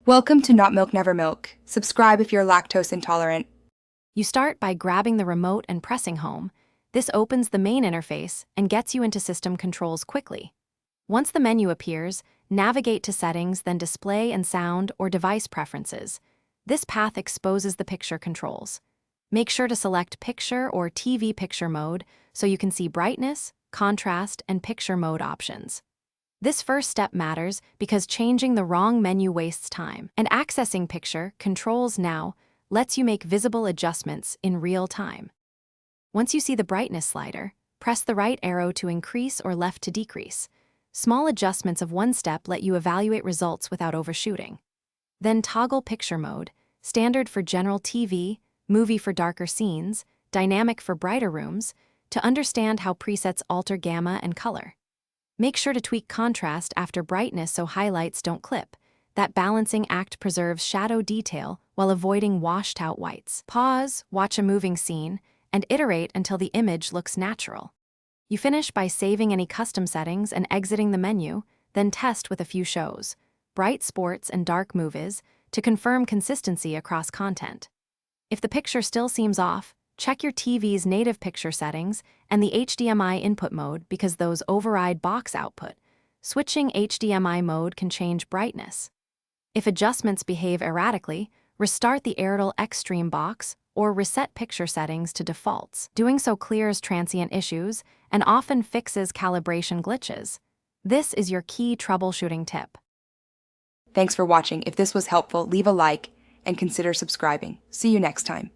Welcome to Not Milk Never Milk. Subscribe if you're lactose intolerant. You start by grabbing the remote and pressing home. This opens the main interface and gets you into system controls quickly. Once the menu appears, navigate to Settings, then Display and Sound or Device Preferences. This path exposes the picture controls. Make sure to select Picture or TV Picture mode so you can see brightness, contrast, and picture mode options. This first step matters because changing the wrong menu wastes time, and accessing Picture Controls now lets you make visible adjustments in real time. Once you see the brightness slider, press the right arrow to increase or left to decrease. Small adjustments of one step let you evaluate results without overshooting. Then toggle Picture mode, standard for general TV, movie for darker scenes, dynamic for brighter rooms, to understand how presets alter gamma and color. Make sure to tweak contrast after brightness so highlights don't clip. That balancing act preserves shadow detail while avoiding washed-out whites. Pause, watch a moving scene, and iterate until the image looks natural. You finish by saving any custom settings and exiting the menu, then test with a few shows, bright sports and dark movies, to confirm consistency across content. If the picture still seems off, check your TV's native picture settings and the HDMI input mode because those override box output. Switching HDMI mode can change brightness. If adjustments behave erratically, restart the Airtel Xstream box or reset picture settings to defaults. Doing so clears transient issues and often fixes calibration glitches. This is your key troubleshooting tip. Thanks for watching. If this was helpful, leave a like and consider subscribing. See you next time.